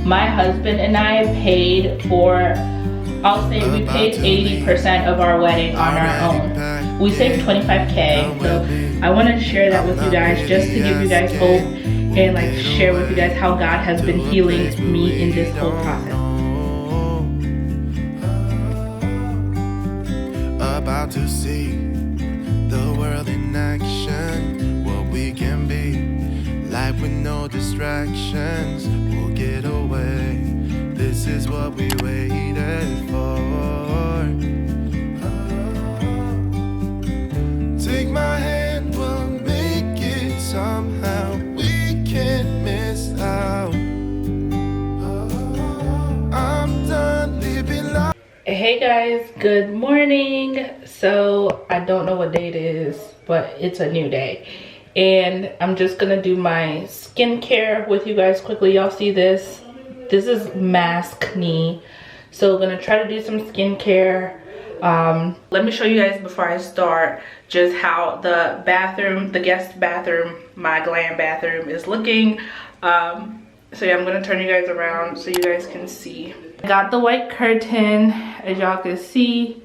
My husband and I paid for, I'll say we paid 80% of our wedding on our own. We saved 25K, so I want to share that with you guys just to give you guys hope and like share with you guys how God has been healing me in this whole process. About to see the world in action, what we can be, life with no distractions, we'll get away, this is what we waited for. Take my hand, we'll make it somehow, we can't miss out. I'm done living life. Hey guys, good morning. So I don't know what day it is, but it's a new day and I'm just gonna do my skincare with you guys quickly. Y'all see this is mask knee, so gonna try to do some skincare. Let me show you guys before I start just how the bathroom, the guest bathroom, my glam bathroom is looking. So yeah, I'm gonna turn you guys around so you guys can see. Got the white curtain, as y'all can see.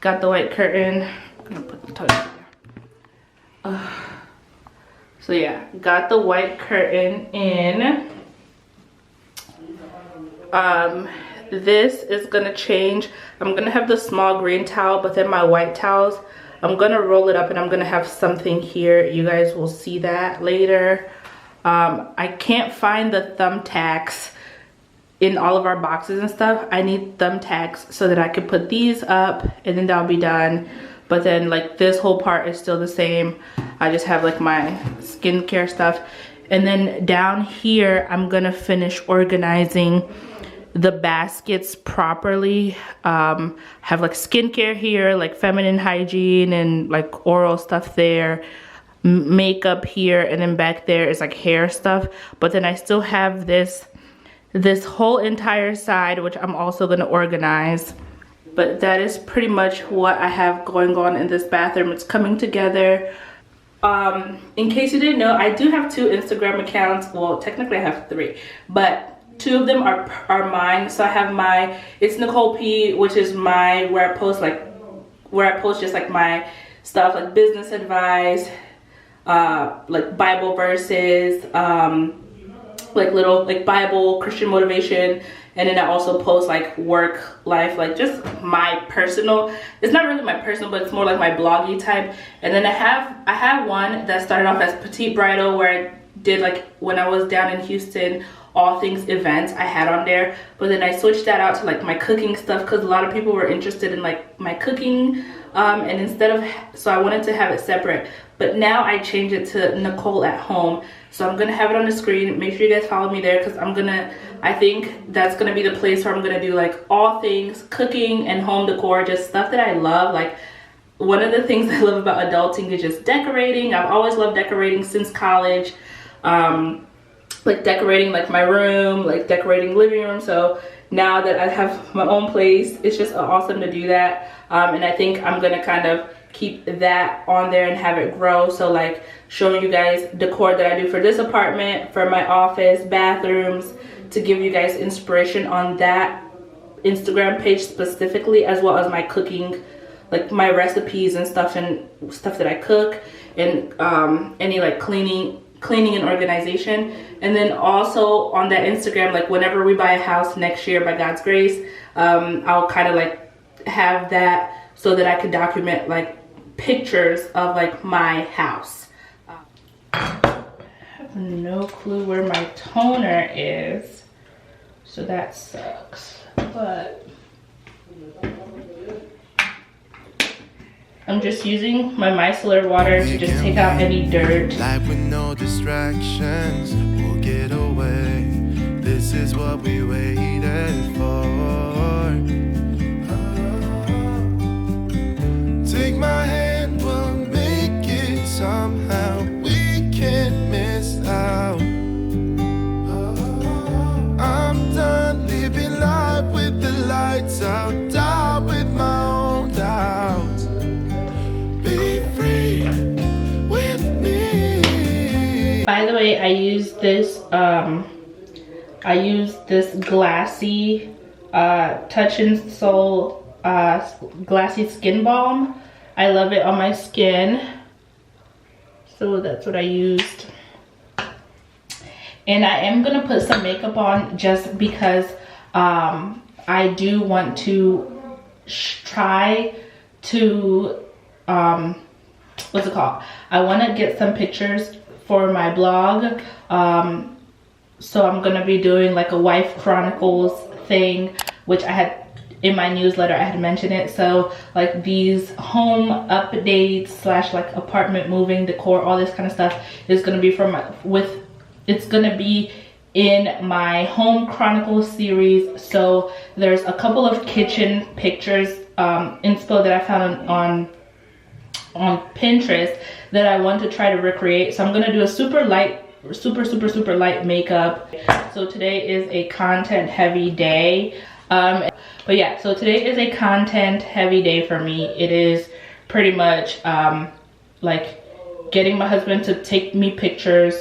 Got the white curtain. I'm gonna put the toilet here. So yeah, got the white curtain in. This is gonna change. I'm gonna have the small green towel, but then my white towels, I'm gonna roll it up and I'm gonna have something here. You guys will see that later. I can't find the thumbtacks in all of our boxes and stuff. I need thumbtacks so that I could put these up and then that'll be done. But then like this whole part is still the same. I just have like my skincare stuff. And then down here, I'm gonna finish organizing the baskets properly. Have like skincare here, like feminine hygiene and like oral stuff there. Makeup here, and then back there is like hair stuff. But then I still have this whole entire side, which I'm also gonna organize. But that is pretty much what I have going on in this bathroom. It's coming together. In case you didn't know, I do have 2 Instagram accounts. Well, technically I have 3, but 2 of them are mine. So I have it's Nicole P, which is where I post just like my stuff, like business advice, like Bible verses, like little like Bible Christian motivation, and then I also post like work life, like just my personal, it's not really my personal, but it's more like my bloggy type. And then I have one that started off as Petite Bridal, where I did like when I was down in Houston, all things events I had on there. But then I switched that out to like my cooking stuff, because a lot of people were interested in like my cooking, and so I wanted to have it separate. But now I changed it to Nicole at Home. So I'm gonna have it on the screen. Make sure you guys follow me there, because I think that's gonna be the place where I'm gonna do like all things cooking and home decor, just stuff that I love. Like one of the things I love about adulting is just decorating. I've always loved decorating since college. Like decorating like my room, like decorating living room. So now that I have my own place, it's just awesome to do that. And I think I'm gonna kind of keep that on there and have it grow. So like showing you guys decor that I do for this apartment, for my office, bathrooms, to give you guys inspiration on that Instagram page specifically, as well as my cooking, like my recipes and stuff that I cook, and any like cleaning and organization. And then also on that Instagram, like whenever we buy a house next year by God's grace, I'll kind of like have that so that I could document like pictures of like my house. I have no clue where my toner is, so that sucks, but I'm just using my micellar water to just take out any dirt. Life with no distractions, we'll get away, this is what we waited for. Take my hand, we'll make it somehow, we can't miss out. I'm done living life with the lights out, die with my own doubts. Be free with me. By the way, I use this I use this glassy Touch and Soul glassy skin balm. I love it on my skin, so that's what I used. And I am gonna put some makeup on just because I do want to try to what's it called, I want to get some pictures for my blog. So I'm gonna be doing like a wife chronicles thing, which I had in my newsletter, I had mentioned it. So like these home updates slash like apartment moving decor, all this kind of stuff is gonna be from it's gonna be in my home chronicles series. So there's a couple of kitchen pictures inspo that I found on Pinterest that I want to try to recreate. So I'm gonna do a super light makeup. So today is a content heavy day. But yeah, so today is a content heavy day for me. It is pretty much like getting my husband to take me pictures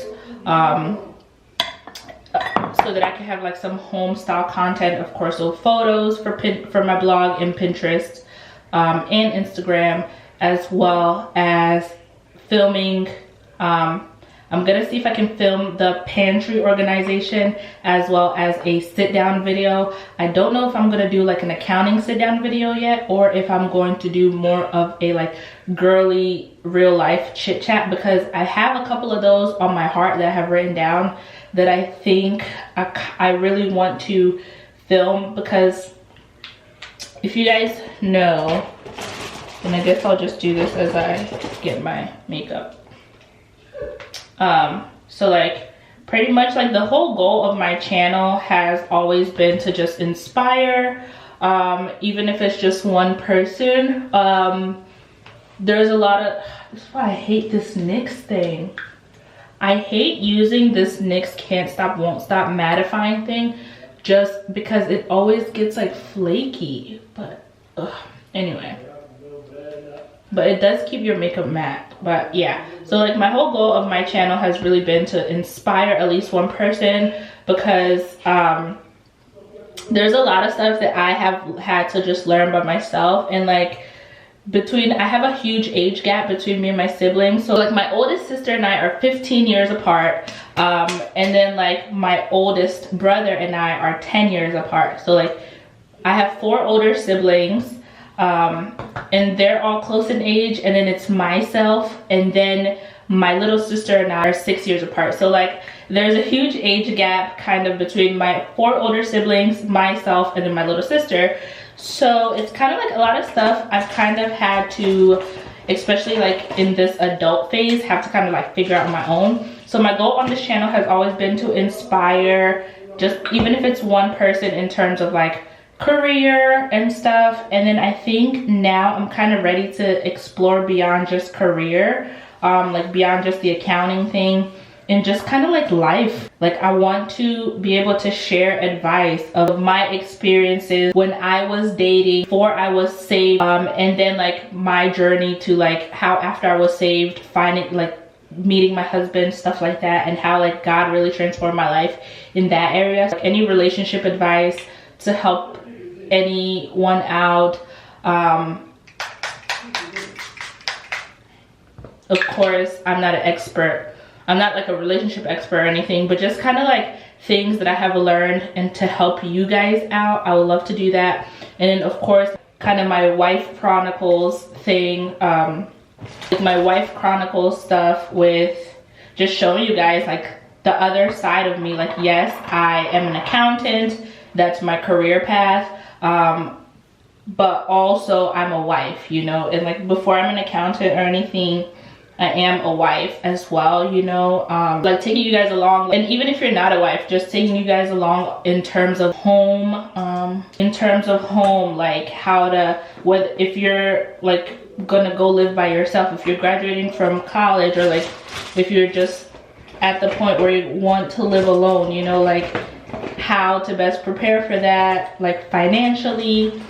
so that I can have like some home style content, of course, so photos for my blog and Pinterest and Instagram, as well as filming. I'm gonna see if I can film the pantry organization as well as a sit down video. I don't know if I'm gonna do like an accounting sit down video yet, or if I'm going to do more of a like girly real life chit chat, because I have a couple of those on my heart that I have written down that I think I really want to film. Because if you guys know, and I guess I'll just do this as I get my makeup. So like pretty much like the whole goal of my channel has always been to just inspire, even if it's just one person. There's a lot of, that's why I hate this NYX thing. I hate using this NYX can't stop won't stop mattifying thing, just because it always gets like flaky. But anyway, but it does keep your makeup matte. But yeah, so like my whole goal of my channel has really been to inspire at least one person, because there's a lot of stuff that I have had to just learn by myself. And like I have a huge age gap between me and my siblings. So like my oldest sister and I are 15 years apart, and then like my oldest brother and I are 10 years apart. So like I have 4 older siblings, and they're all close in age, and then it's myself, and then my little sister and I are 6 years apart. So like there's a huge age gap kind of between my 4 older siblings, myself, and then my little sister. So it's kind of like a lot of stuff I've kind of had to, especially like in this adult phase, have to kind of like figure out on my own. So my goal on this channel has always been to inspire, just even if it's one person in terms of like career and stuff. And then I think now I'm kind of ready to explore beyond just career, like beyond just the accounting thing, and just kind of like life. Like I want to be able to share advice of my experiences when I was dating, before I was saved, and then like my journey to like how after I was saved, finding like meeting my husband, stuff like that, and how like God really transformed my life in that area. Like any relationship advice to help anyone out. Of course, I'm not an expert. I'm not like a relationship expert or anything, but just kind of like things that I have learned and to help you guys out. I would love to do that. And then of course, kind of my wife chronicles thing, like my wife chronicles stuff with just showing you guys like the other side of me. Like, yes, I am an accountant. That's my career path. But also I'm a wife, you know, and like before I'm an accountant or anything, I am a wife as well, you know, like taking you guys along. And even if you're not a wife, just taking you guys along in terms of home, like how to, if you're like gonna go live by yourself, if you're graduating from college, or like if you're just at the point where you want to live alone, you know, like how to best prepare for that, like financially.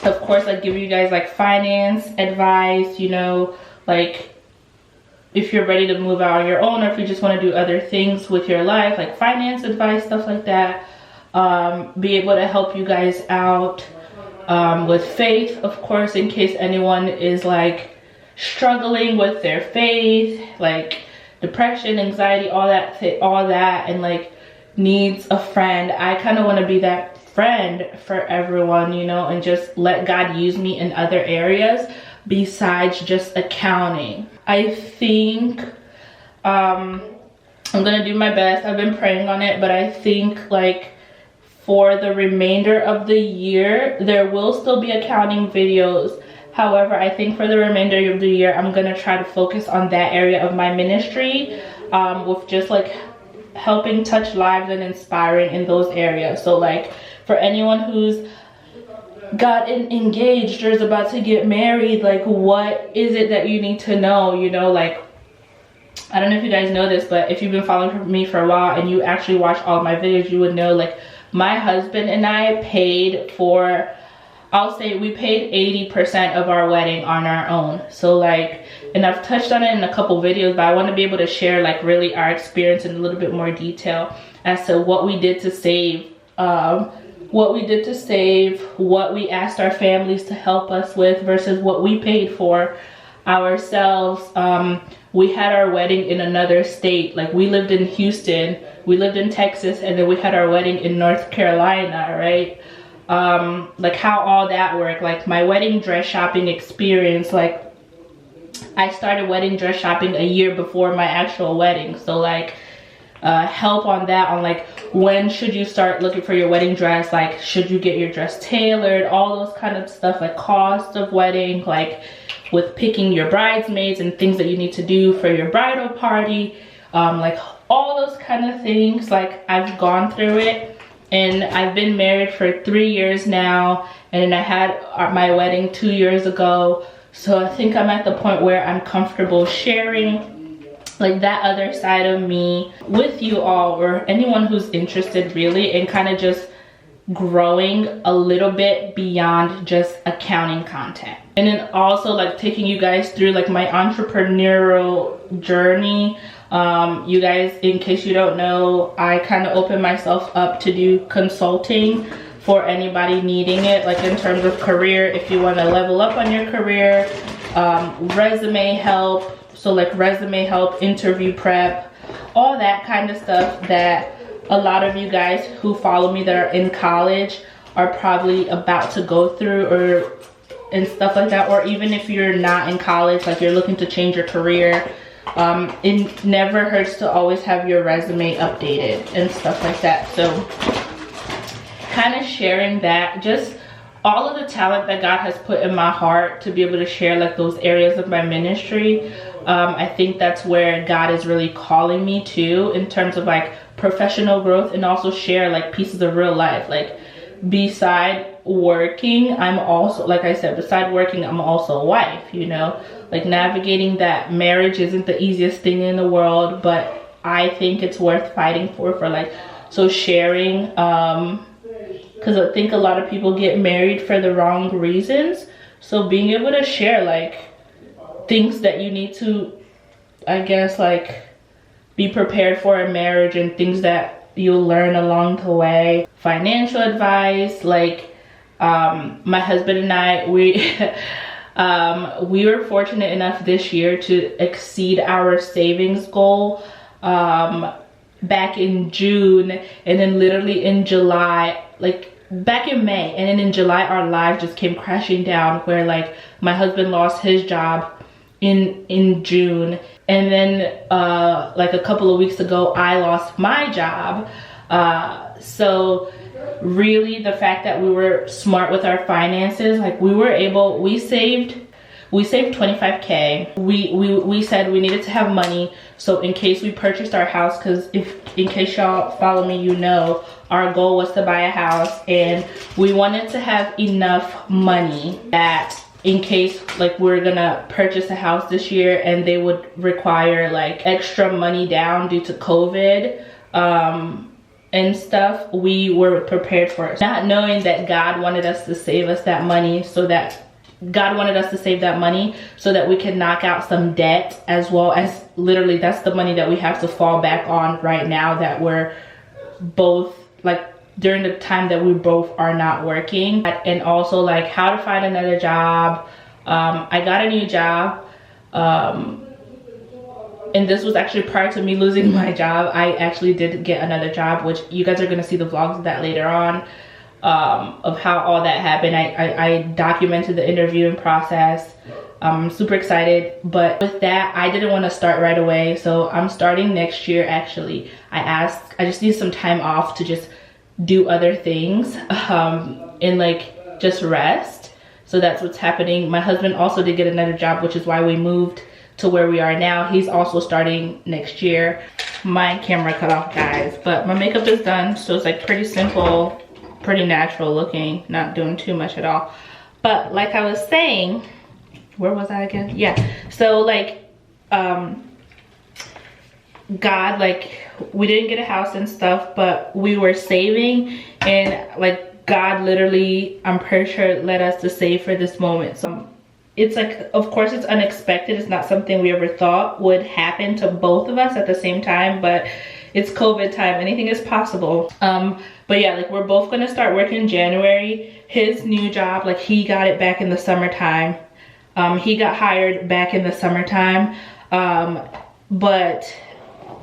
Of course, like give you guys like finance advice, you know, like if you're ready to move out on your own, or if you just want to do other things with your life, like finance advice, stuff like that. Be able to help you guys out with faith, of course, in case anyone is like struggling with their faith, like depression, anxiety, all that, and like needs a friend. I kind of want to be that friend for everyone, you know, and just let God use me in other areas besides just accounting. I think I'm gonna do my best. I've been praying on it, but I think like for the remainder of the year there will still be accounting videos. However, I think for the remainder of the year I'm gonna try to focus on that area of my ministry, with just like helping touch lives and inspiring in those areas. So like for anyone who's gotten engaged or is about to get married, like what is it that you need to know, you know, like I don't know if you guys know this, but if you've been following me for a while and you actually watch all of my videos, you would know like my husband and I paid for, I'll say we paid 80% of our wedding on our own. So like, and I've touched on it in a couple videos, but I want to be able to share like really our experience in a little bit more detail as to what we did to save, what we asked our families to help us with versus what we paid for ourselves. We had our wedding in another state. Like we lived in Houston, we lived in Texas, and then we had our wedding in North Carolina, right? Like how all that worked, like my wedding dress shopping experience, like I started wedding dress shopping a year before my actual wedding. So like help on that, on like when should you start looking for your wedding dress, like should you get your dress tailored, all those kind of stuff, like cost of wedding, like with picking your bridesmaids and things that you need to do for your bridal party, like all those kind of things. Like I've gone through it, and I've been married for 3 years now, and I had my wedding 2 years ago. So I think I'm at the point where I'm comfortable sharing like that other side of me with you all, or anyone who's interested really, and kind of just growing a little bit beyond just accounting content. And then also like taking you guys through like my entrepreneurial journey. You guys, in case you don't know, I kind of opened myself up to do consulting for anybody needing it, like in terms of career, if you want to level up on your career, resume help, so like resume help, interview prep, all that kind of stuff that a lot of you guys who follow me that are in college are probably about to go through, or and stuff like that. Or even if you're not in college, like you're looking to change your career, it never hurts to always have your resume updated and stuff like that. So kind of sharing that, just all of the talent that God has put in my heart to be able to share like those areas of my ministry. I think that's where God is really calling me to, in terms of like professional growth, and also share like pieces of real life. Like beside working, I'm also, like I said, beside working, I'm also a wife, you know, like navigating that marriage isn't the easiest thing in the world, but I think it's worth fighting for like, so sharing, because I think a lot of people get married for the wrong reasons. So being able to share like things that you need to, I guess, like be prepared for a marriage, and things that you'll learn along the way. Financial advice, like my husband and I, we were fortunate enough this year to exceed our savings goal back in June, and then literally in July, like back in May, and then in July our lives just came crashing down, where like my husband lost his job in June, and then like a couple of weeks ago I lost my job. So really the fact that we were smart with our finances, like we saved 25K. We said we needed to have money, so in case we purchased our house, because in case y'all follow me, you know our goal was to buy a house, and we wanted to have enough money that in case like we're gonna purchase a house this year and they would require like extra money down due to COVID and stuff, we were prepared for it, not knowing that God wanted us to save us that money so that God wanted us to save that money so that we can knock out some debt, as well as literally that's the money that we have to fall back on right now that we're both like during the time that we both are not working. And also like how to find another job. I got a new job, and this was actually prior to me losing my job. I actually did get another job, which you guys are going to see the vlogs of that later on, of how all that happened. I documented the interviewing process. I'm super excited, but with that, I didn't want to start right away, so I'm starting next year. Actually, I just need some time off to just do other things, and like just rest. So that's what's happening. My husband also did get another job, which is why we moved to where we are now. He's also starting next year. My camera cut off, guys, but my makeup is done, so it's like pretty simple, pretty natural looking, not doing too much at all. But like I was saying, where was I again? Yeah, so like God, like we didn't get a house and stuff, but we were saving, and like God literally, I'm pretty sure, led us to save for this moment. So it's like, of course it's unexpected. It's not something we ever thought would happen to both of us at the same time, but it's COVID time, anything is possible. But yeah, like we're both gonna start working in January. His new job, like he got it back in the summertime. He got hired back in the summertime, but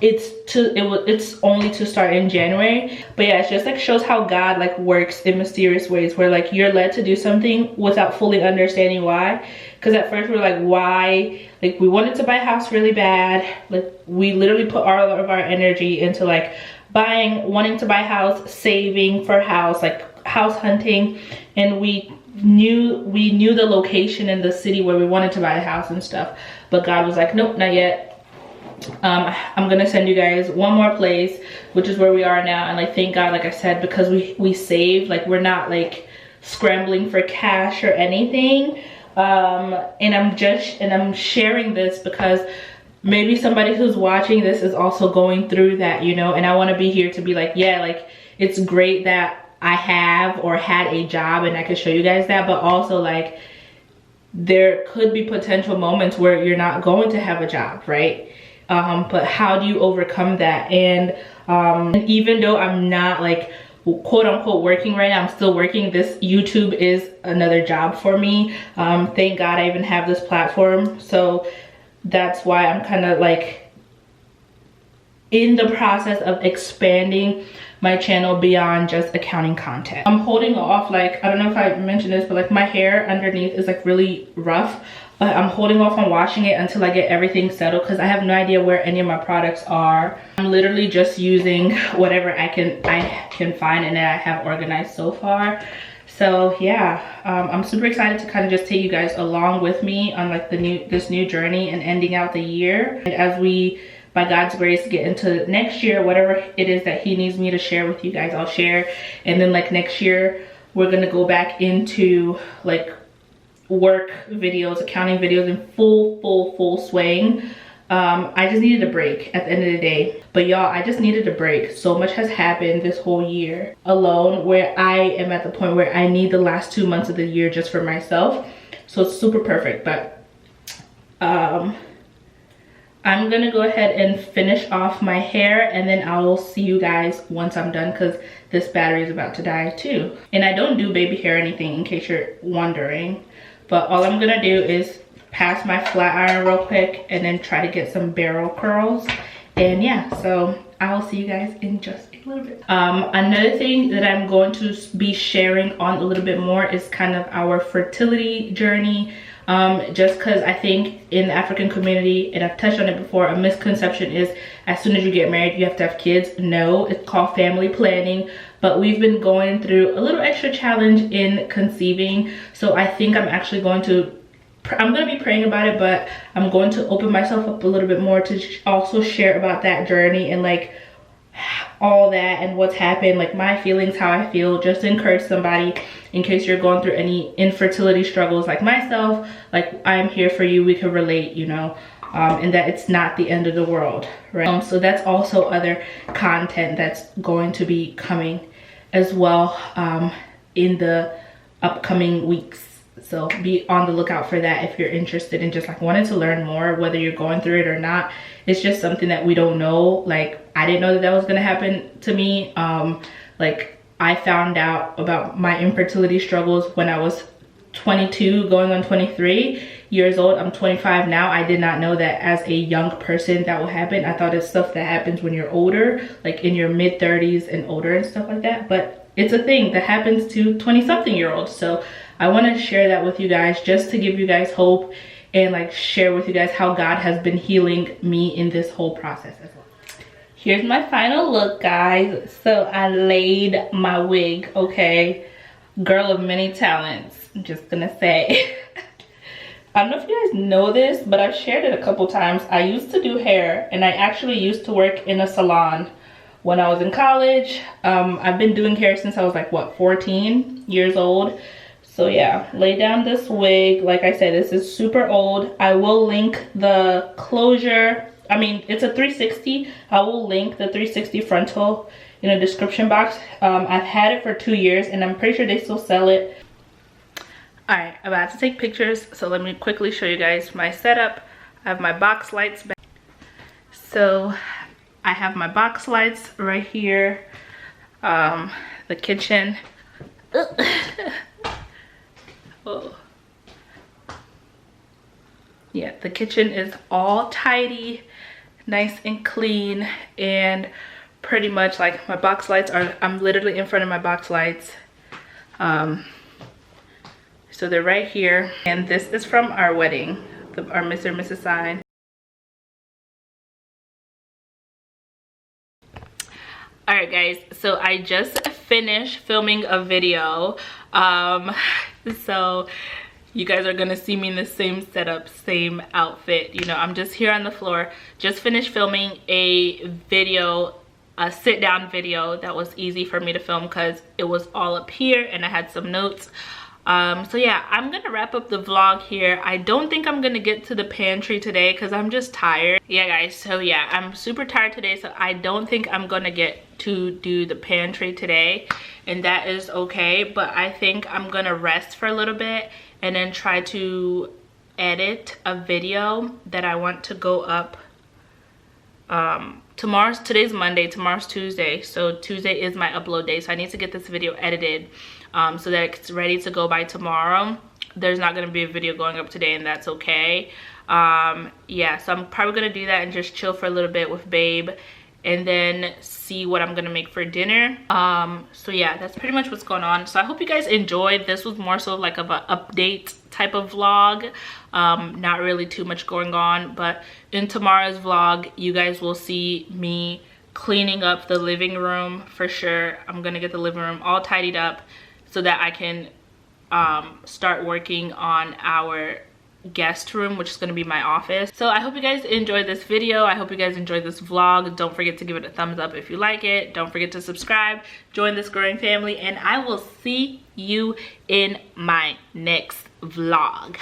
it's only to start in January. But yeah, it's just like shows how God like works in mysterious ways, where like you're led to do something without fully understanding why. Because at first we're like, why? Like we wanted to buy a house really bad. Like we literally put all of our energy into like wanting to buy a house, saving for a house, like house hunting, and we knew the location in the city where we wanted to buy a house and stuff. But God was like, nope, not yet. I'm gonna send you guys one more place, which is where we are now. And like thank God, like I said, because we saved, like we're not like scrambling for cash or anything. And I'm sharing this because maybe somebody who's watching this is also going through that, you know. And I want to be here to be like, yeah, like it's great that I have or had a job and I can show you guys that, but also like there could be potential moments where you're not going to have a job, right? But how do you overcome that? And even though I'm not like quote unquote working right now, I'm still working. This YouTube is another job for me. Thank God I even have this platform. So that's why I'm kind of like in the process of expanding my channel beyond just accounting content. I'm holding off, like, I don't know if I mentioned this, but like my hair underneath is like really rough, but I'm holding off on washing it until I get everything settled because I have no idea where any of my products are. I'm literally just using whatever I can find and that I have organized so far. So yeah, I'm super excited to kind of just take you guys along with me on like this new journey and ending out the year. And as we, by God's grace, get into next year, whatever it is that he needs me to share with you guys, I'll share. And then like next year, we're gonna go back into like work videos, accounting videos in full swing. I just needed a break at the end of the day. But y'all, I just needed a break. So much has happened this whole year alone, where I am at the point where I need the last 2 months of the year just for myself. So it's super perfect. But I'm gonna go ahead and finish off my hair, and then I'll see you guys once I'm done because this battery is about to die too. And I don't do baby hair or anything, in case you're wondering. But all I'm gonna do is pass my flat iron real quick and then try to get some barrel curls. And yeah, so I'll see you guys in just a little bit. Another thing that I'm going to be sharing on a little bit more is kind of our fertility journey. Just because I think in the African community, and I've touched on it before, a misconception is as soon as you get married you have to have kids. No, it's called family planning. But we've been going through a little extra challenge in conceiving, so I think I'm actually going to be praying about it, but I'm going to open myself up a little bit more to also share about that journey and like all that and what's happened, like my feelings, how I feel, just to encourage somebody in case you're going through any infertility struggles like myself. Like, I'm here for you, we can relate, you know, and that it's not the end of the world, right? So that's also other content that's going to be coming as well in the upcoming weeks. So be on the lookout for that if you're interested in just like wanting to learn more, whether you're going through it or not. It's just something that we don't know. Like, I didn't know that that was gonna happen to me. Like, I found out about my infertility struggles when I was 22 going on 23 years old. I'm 25 now. I did not know that as a young person that will happen. I thought it's stuff that happens when you're older, like in your mid 30s and older and stuff like that, but it's a thing that happens to 20-something-year-olds. So I want to share that with you guys, just to give you guys hope and like share with you guys how God has been healing me in this whole process as well. Here's my final look, guys. So I laid my wig, okay? Girl of many talents, I'm just gonna say. I don't know if you guys know this, but I've shared it a couple times. I used to do hair, and I actually used to work in a salon when I was in college. I've been doing hair since I was like, what, 14 years old? So yeah, lay down this wig. Like I said, this is super old. I will link the closure. I mean, it's a 360. I will link the 360 frontal in the description box. I've had it for 2 years, and I'm pretty sure they still sell it. All right, I'm about to take pictures, so let me quickly show you guys my setup. I have my box lights back. So I have my box lights right here. The kitchen. Oh. Yeah, the kitchen is all tidy, nice and clean, and pretty much like my box lights are, I'm literally in front of my box lights. So they're right here, and this is from our wedding, our Mr. and Mrs. sign. All right, guys, so I just finished filming a video. So you guys are gonna see me in the same setup, same outfit. You know, I'm just here on the floor. Just finished filming a video, a sit down video that was easy for me to film because it was all up here and I had some notes. So yeah, I'm gonna wrap up the vlog here. I don't think I'm gonna get to the pantry today because I'm just tired. Yeah, guys, so yeah, I'm super tired today, so I don't think I'm gonna get to do the pantry today, and that is okay. But I think I'm gonna rest for a little bit and then try to edit a video that I want to go up. Today's Monday, tomorrow's Tuesday, so Tuesday is my upload day, so I need to get this video edited so that it's ready to go by tomorrow. There's not going to be a video going up today, and that's okay. Yeah, so I'm probably going to do that and just chill for a little bit with Babe and then see what I'm going to make for dinner. So yeah, that's pretty much what's going on. So I hope you guys enjoyed. This was more so like of an update type of vlog. Not really too much going on, but in tomorrow's vlog you guys will see me cleaning up the living room for sure. I'm gonna get the living room all tidied up so that I can start working on our guest room, which is going to be my office. So I hope you guys enjoyed this video. I hope you guys enjoyed this vlog. Don't forget to give it a thumbs up if you like it. Don't forget to subscribe, join this growing family, and I will see you in my next vlog.